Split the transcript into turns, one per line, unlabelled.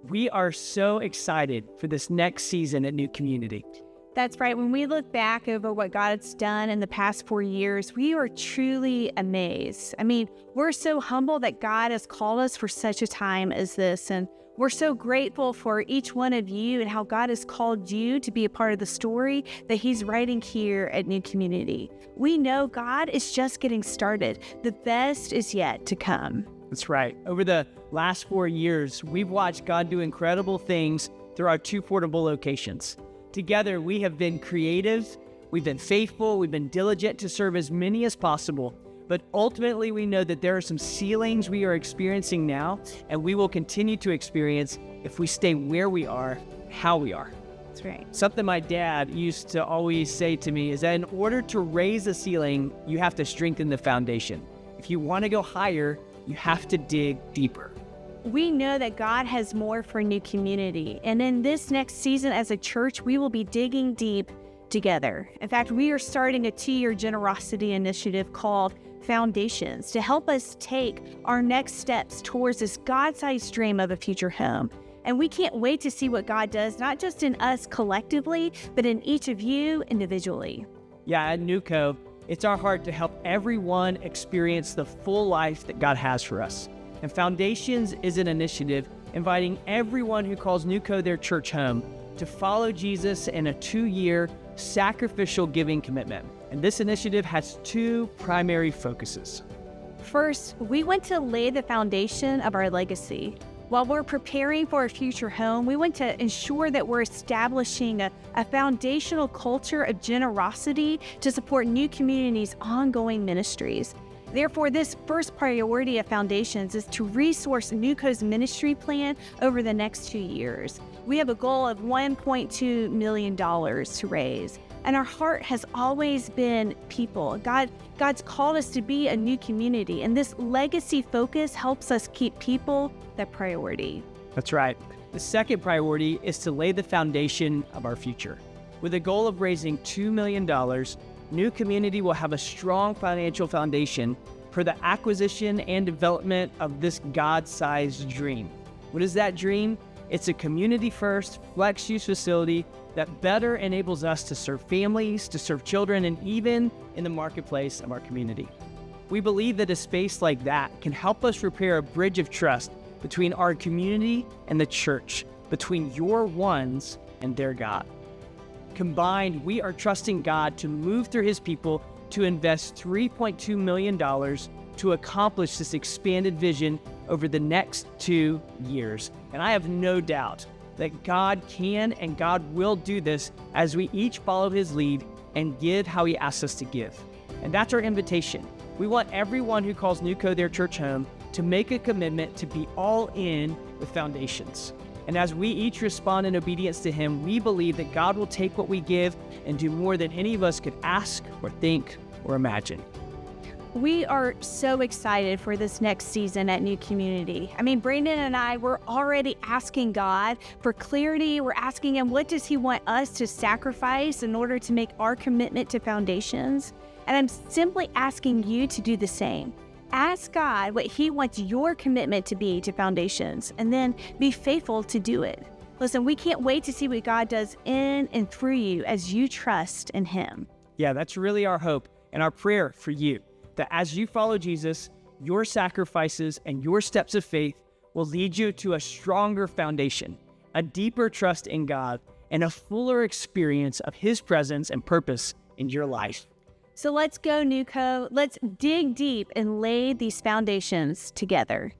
We are so excited for this next season at New Community.
That's right. When we look back over what God's done in the past 4 years, we are truly amazed. We're so humble that God has called us for such a time as this. And we're so grateful for each one of you and how God has called you to be a part of the story that He's writing here at New Community. We know God is just getting started. The best is yet to come.
That's right. Over the last 4 years, we've watched God do incredible things through our 2 portable locations. Together, we have been creative, we've been faithful, we've been diligent to serve as many as possible. But ultimately, we know that there are some ceilings we are experiencing now, and we will continue to experience if we stay where we are, how we are.
That's right.
Something my dad used to always say to me is that in order to raise a ceiling, you have to strengthen the foundation. If you want to go higher, you have to dig deeper.
We know that God has more for New Community, and in this next season as a church, we will be digging deep together. In fact, we are starting a 2-year generosity initiative called Foundations to help us take our next steps towards this God-sized dream of a future home. And we can't wait to see what God does, not just in us collectively, but in each of you individually.
Yeah, at Newco, it's our heart to help everyone experience the full life that God has for us. And Foundations is an initiative inviting everyone who calls Newco their church home to follow Jesus in a 2-year sacrificial giving commitment. And this initiative has 2 primary focuses.
First, we want to lay the foundation of our legacy. While we're preparing for a future home, we want to ensure that we're establishing a foundational culture of generosity to support New Community's ongoing ministries. Therefore, this first priority of Foundations is to resource Newco's ministry plan over the next 2 years. We have a goal of $1.2 million to raise, and our heart has always been people. God's called us to be a new community, and this legacy focus helps us keep people the priority.
That's right. The second priority is to lay the foundation of our future. With a goal of raising $2 million, New Community will have a strong financial foundation for the acquisition and development of this God-sized dream. What is that dream? It's a community-first, flex-use facility that better enables us to serve families, to serve children, and even in the marketplace of our community. We believe that a space like that can help us repair a bridge of trust between our community and the church, between your ones and their God. Combined, we are trusting God to move through His people to invest $3.2 million to accomplish this expanded vision over the next 2 years. And I have no doubt that God can and God will do this as we each follow His lead and give how He asks us to give. And that's our invitation. We want everyone who calls Newco their church home to make a commitment to be all in with Foundations. And as we each respond in obedience to Him, we believe that God will take what we give and do more than any of us could ask or think or imagine.
We are so excited for this next season at New Community. Brandon and I, we're already asking God for clarity. We're asking Him, what does He want us to sacrifice in order to make our commitment to Foundations? And I'm simply asking you to do the same. Ask God what He wants your commitment to be to Foundations, and then be faithful to do it. Listen, we can't wait to see what God does in and through you as you trust in Him.
Yeah, that's really our hope and our prayer for you, that as you follow Jesus, your sacrifices and your steps of faith will lead you to a stronger foundation, a deeper trust in God, and a fuller experience of His presence and purpose in your life.
So let's go, Newco. Let's dig deep and lay these foundations together.